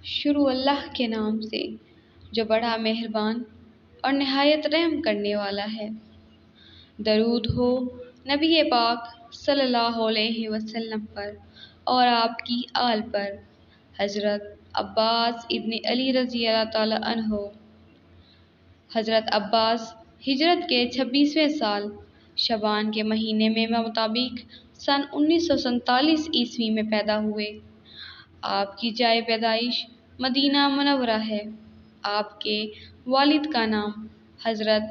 شروع اللہ کے نام سے جو بڑا مہربان اور نہایت رحم کرنے والا ہے۔ درود ہو نبی پاک صلی اللہ علیہ وسلم پر اور آپ کی آل پر۔ حضرت عباس ابن علی رضی اللہ تعالی عنہ۔ حضرت عباس ہجرت کے 26ویں سال شعبان کے مہینے میں مطابق سن 1947 عیسوی میں پیدا ہوئے۔ آپ کی جائے پیدائش مدینہ منورہ ہے۔ آپ کے والد کا نام حضرت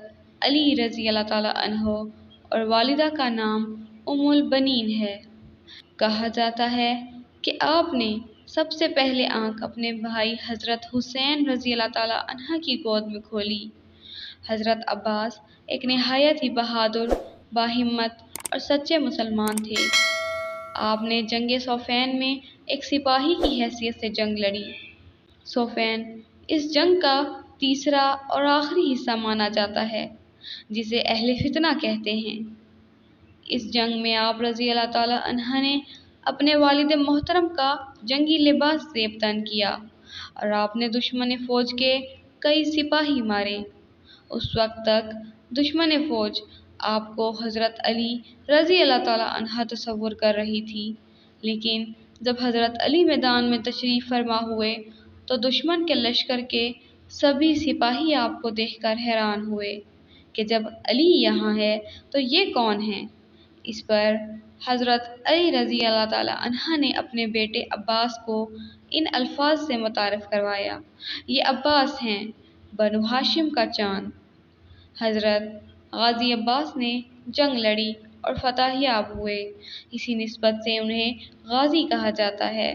علی رضی اللہ تعالی عنہ اور والدہ کا نام ام البنین ہے۔ کہا جاتا ہے کہ آپ نے سب سے پہلے آنکھ اپنے بھائی حضرت حسین رضی اللہ تعالی عنہ کی گود میں کھولی۔ حضرت عباس ایک نہایت ہی بہادر، باہمت اور سچے مسلمان تھے۔ آپ نے جنگ صفین میں ایک سپاہی کی حیثیت سے جنگ لڑی۔ صفین اس جنگ کا تیسرا اور آخری حصہ مانا جاتا ہے، جسے اہل فتنہ کہتے ہیں۔ اس جنگ میں آپ رضی اللہ تعالی عنہ نے اپنے والد محترم کا جنگی لباس زیب تن کیا اور آپ نے دشمن فوج کے کئی سپاہی مارے۔ اس وقت تک دشمن فوج آپ کو حضرت علی رضی اللہ تعالی عنہ تصور کر رہی تھی، لیکن جب حضرت علی میدان میں تشریف فرما ہوئے تو دشمن کے لشکر کے سبھی سپاہی آپ کو دیکھ کر حیران ہوئے کہ جب علی یہاں ہے تو یہ کون ہیں؟ اس پر حضرت علی رضی اللہ تعالی عنہ نے اپنے بیٹے عباس کو ان الفاظ سے متعارف کروایا: یہ عباس ہیں، بنو ہاشم کا چاند۔ حضرت غازی عباس نے جنگ لڑی اور فتح یاب ہوئے، اسی نسبت سے انہیں غازی کہا جاتا ہے۔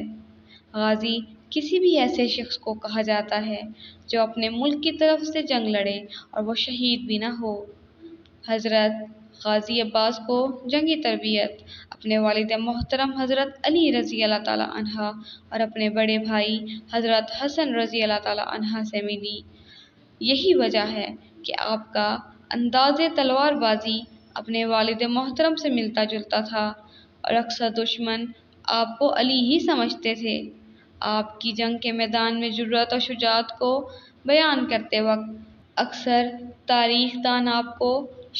غازی کسی بھی ایسے شخص کو کہا جاتا ہے جو اپنے ملک کی طرف سے جنگ لڑے اور وہ شہید بھی نہ ہو۔ حضرت غازی عباس کو جنگی تربیت اپنے والد محترم حضرت علی رضی اللہ تعالی عنہ اور اپنے بڑے بھائی حضرت حسن رضی اللہ تعالی عنہ سے ملی۔ یہی وجہ ہے کہ آپ کا انداز تلوار بازی اپنے والد محترم سے ملتا جلتا تھا اور اکثر دشمن آپ کو علی ہی سمجھتے تھے۔ آپ کی جنگ کے میدان میں جرأت اور شجاعت کو بیان کرتے وقت اکثر تاریخ دان آپ کو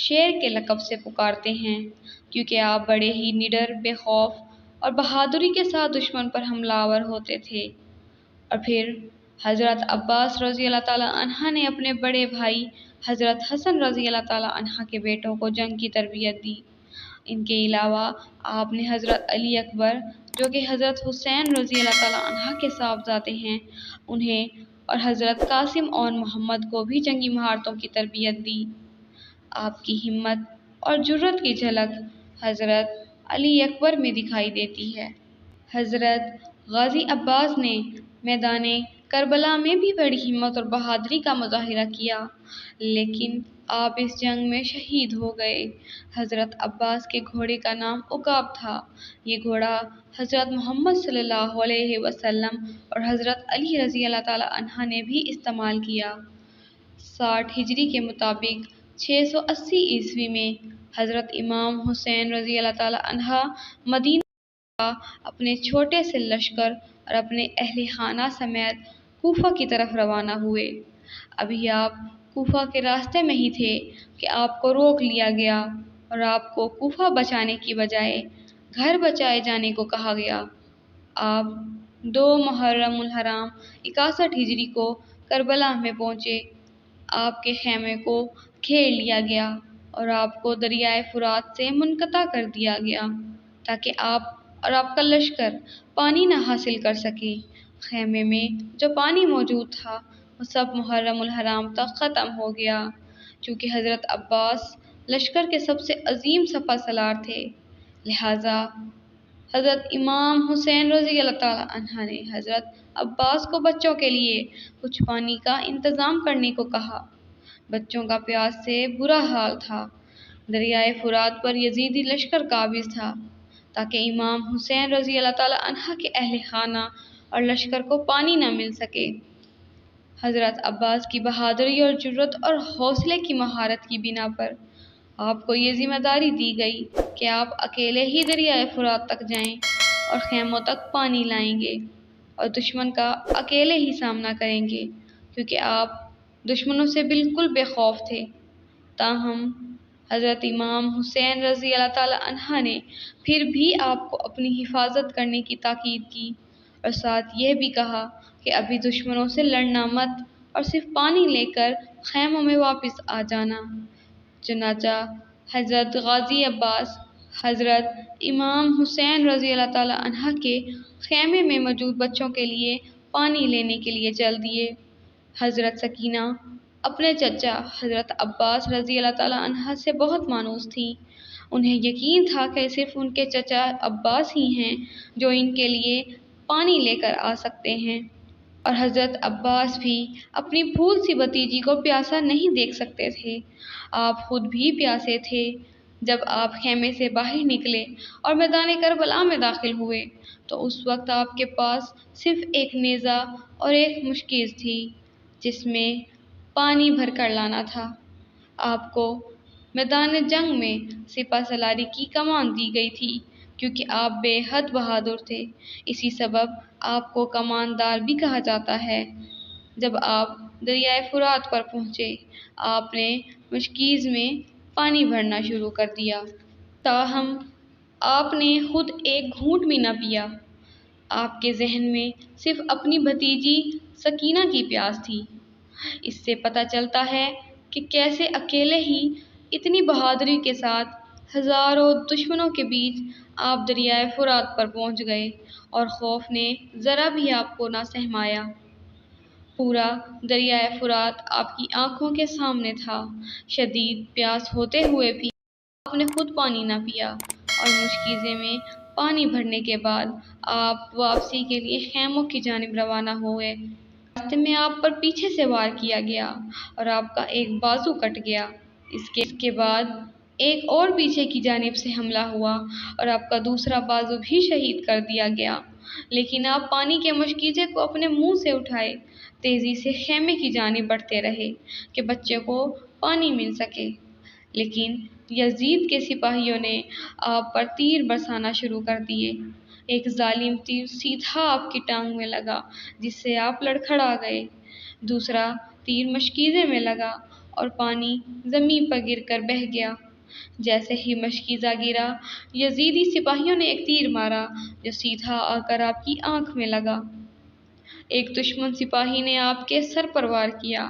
شیر کے لقب سے پکارتے ہیں، کیونکہ آپ بڑے ہی نڈر، بے خوف اور بہادری کے ساتھ دشمن پر حملہ آور ہوتے تھے۔ اور پھر حضرت عباس رضی اللہ تعالی عنہ نے اپنے بڑے بھائی حضرت حسن رضی اللہ تعالی عنہ کے بیٹوں کو جنگ کی تربیت دی۔ ان کے علاوہ آپ نے حضرت علی اکبر جو کہ حضرت حسین رضی اللہ تعالی عنہ کے صاحبزادے ہیں، انہیں اور حضرت قاسم اور محمد کو بھی جنگی مہارتوں کی تربیت دی۔ آپ کی ہمت اور جرأت کی جھلک حضرت علی اکبر میں دکھائی دیتی ہے۔ حضرت غازی عباس نے میدان کربلا میں بھی بڑی ہمت اور بہادری کا مظاہرہ کیا، لیکن آپ اس جنگ میں شہید ہو گئے۔ حضرت عباس کے گھوڑے کا نام عقاب تھا۔ یہ گھوڑا حضرت محمد صلی اللہ علیہ وسلم اور حضرت علی رضی اللہ تعالی عنہ نے بھی استعمال کیا۔ 60 ہجری کے مطابق 680 عیسوی میں حضرت امام حسین رضی اللہ تعالی عنہ مدینہ کا اپنے چھوٹے سے لشکر اور اپنے اہل خانہ سمیت کوفہ کی طرف روانہ ہوئے۔ ابھی آپ کوفہ کے راستے میں ہی تھے کہ آپ کو روک لیا گیا اور آپ کو کوفہ بچانے کی بجائے گھر بچائے جانے کو کہا گیا۔ آپ 2 محرم الحرام 61 ہجری کو کربلا میں پہنچے۔ آپ کے خیمے کو گھیر لیا گیا اور آپ کو دریائے فرات سے منقطع کر دیا گیا تاکہ آپ اور آپ کا لشکر پانی نہ حاصل کر سکے۔ خیمے میں جو پانی موجود تھا وہ سب محرم الحرام تک ختم ہو گیا۔ چونکہ حضرت عباس لشکر کے سب سے عظیم سپہ سالار تھے، لہٰذا حضرت امام حسین رضی اللہ تعالی عنہ نے حضرت عباس کو بچوں کے لیے کچھ پانی کا انتظام کرنے کو کہا۔ بچوں کا پیاس سے برا حال تھا۔ دریائے فرات پر یزیدی لشکر قابض تھا تاکہ امام حسین رضی اللہ تعالی عنہ کے اہل خانہ اور لشکر کو پانی نہ مل سکے۔ حضرت عباس کی بہادری اور جرأت اور حوصلے کی مہارت کی بنا پر آپ کو یہ ذمہ داری دی گئی کہ آپ اکیلے ہی دریائے فرات تک جائیں اور خیموں تک پانی لائیں گے، اور دشمن کا اکیلے ہی سامنا کریں گے، کیونکہ آپ دشمنوں سے بالکل بے خوف تھے۔ تاہم حضرت امام حسین رضی اللہ تعالی عنہ نے پھر بھی آپ کو اپنی حفاظت کرنے کی تاکید کی اور ساتھ یہ بھی کہا کہ ابھی دشمنوں سے لڑنا مت اور صرف پانی لے کر خیموں میں واپس آ جانا۔ چنانچہ حضرت غازی عباس حضرت امام حسین رضی اللہ تعالی عنہ کے خیمے میں موجود بچوں کے لیے پانی لینے کے لیے چل دیے۔ حضرت سکینہ اپنے چچا حضرت عباس رضی اللہ تعالی عنہ سے بہت مانوس تھیں۔ انہیں یقین تھا کہ صرف ان کے چچا عباس ہی ہیں جو ان کے لیے پانی لے کر آ سکتے ہیں، اور حضرت عباس بھی اپنی پھول سی بھتیجی کو پیاسا نہیں دیکھ سکتے تھے۔ آپ خود بھی پیاسے تھے۔ جب آپ خیمے سے باہر نکلے اور میدان کربلا میں داخل ہوئے تو اس وقت آپ کے پاس صرف ایک نیزہ اور ایک مشکیز تھی جس میں پانی بھر کر لانا تھا۔ آپ کو میدان جنگ میں سپہ سالاری کی کمان دی گئی تھی کیونکہ آپ بے حد بہادر تھے، اسی سبب آپ کو کماندار بھی کہا جاتا ہے۔ جب آپ دریائے فرات پر پہنچے، آپ نے مشکیز میں پانی بھرنا شروع کر دیا، تاہم آپ نے خود ایک گھونٹ بھی نہ پیا۔ آپ کے ذہن میں صرف اپنی بھتیجی سکینہ کی پیاس تھی۔ اس سے پتہ چلتا ہے کہ کیسے اکیلے ہی اتنی بہادری کے ساتھ ہزاروں دشمنوں کے بیچ آپ دریائے فرات پر پہنچ گئے اور خوف نے ذرا بھی آپ کو نہ سہمایا۔ پورا دریائے فرات آپ کی آنکھوں کے سامنے تھا۔ شدید پیاس ہوتے ہوئے بھی آپ نے خود پانی نہ پیا اور مشکیزے میں پانی بھرنے کے بعد آپ واپسی کے لیے خیموں کی جانب روانہ ہوئے۔ راستے میں آپ پر پیچھے سے وار کیا گیا اور آپ کا ایک بازو کٹ گیا۔ اس کے بعد ایک اور پیچھے کی جانب سے حملہ ہوا اور آپ کا دوسرا بازو بھی شہید کر دیا گیا، لیکن آپ پانی کے مشکیزے کو اپنے منہ سے اٹھائے تیزی سے خیمے کی جانب بڑھتے رہے کہ بچے کو پانی مل سکے، لیکن یزید کے سپاہیوں نے آپ پر تیر برسانا شروع کر دیے۔ ایک ظالم تیر سیدھا آپ کی ٹانگ میں لگا جس سے آپ لڑکھڑا گئے۔ دوسرا تیر مشکیزے میں لگا اور پانی زمین پر گر کر بہہ گیا۔ جیسے ہی مشکیزہ گرا، یزیدی سپاہیوں نے ایک تیر مارا جو سیدھا آ کر آپ کی آنکھ میں لگا۔ ایک دشمن سپاہی نے آپ کے سر پر وار کیا۔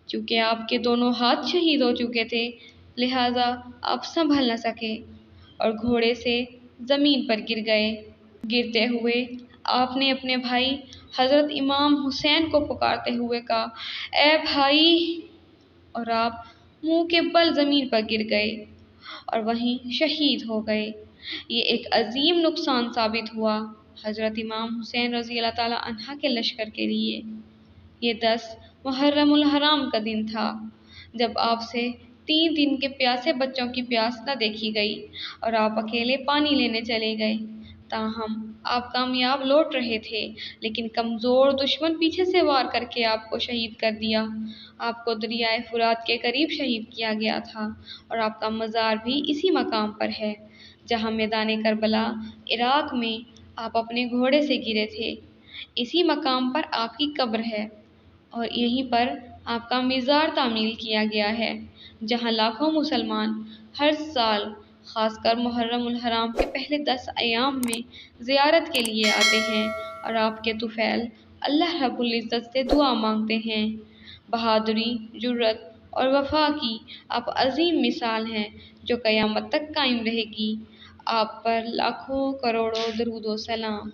چونکہ آپ کے دونوں ہاتھ شہید ہو چکے تھے، لہٰذا آپ سنبھل نہ سکے اور گھوڑے سے زمین پر گر گئے۔ گرتے ہوئے آپ نے اپنے بھائی حضرت امام حسین کو پکارتے ہوئے کہا، اے بھائی، اور آپ منہ کے بل زمین پر گر گئے اور وہیں شہید ہو گئے۔ یہ ایک عظیم نقصان ثابت ہوا حضرت امام حسین رضی اللہ تعالی عنہ کے لشکر کے لیے۔ یہ 10 محرم الحرام کا دن تھا جب آپ سے 3 دن کے پیاسے بچوں کی پیاس نہ دیکھی گئی اور آپ اکیلے پانی لینے چلے گئے۔ تاہم آپ کامیاب لوٹ رہے تھے، لیکن کمزور دشمن پیچھے سے وار کر کے آپ کو شہید کر دیا۔ آپ کو دریائے فرات کے قریب شہید کیا گیا تھا اور آپ کا مزار بھی اسی مقام پر ہے جہاں میدان کربلا عراق میں آپ اپنے گھوڑے سے گرے تھے۔ اسی مقام پر آپ کی قبر ہے اور یہیں پر آپ کا مزار تعمیر کیا گیا ہے جہاں لاکھوں مسلمان ہر سال خاص کر محرم الحرام کے پہلے 10 ایام میں زیارت کے لیے آتے ہیں اور آپ کے طفیل اللہ رب العزت سے دعا مانگتے ہیں۔ بہادری، جرأت اور وفا کی آپ عظیم مثال ہیں جو قیامت تک قائم رہے گی۔ آپ پر لاکھوں کروڑوں درود و سلام۔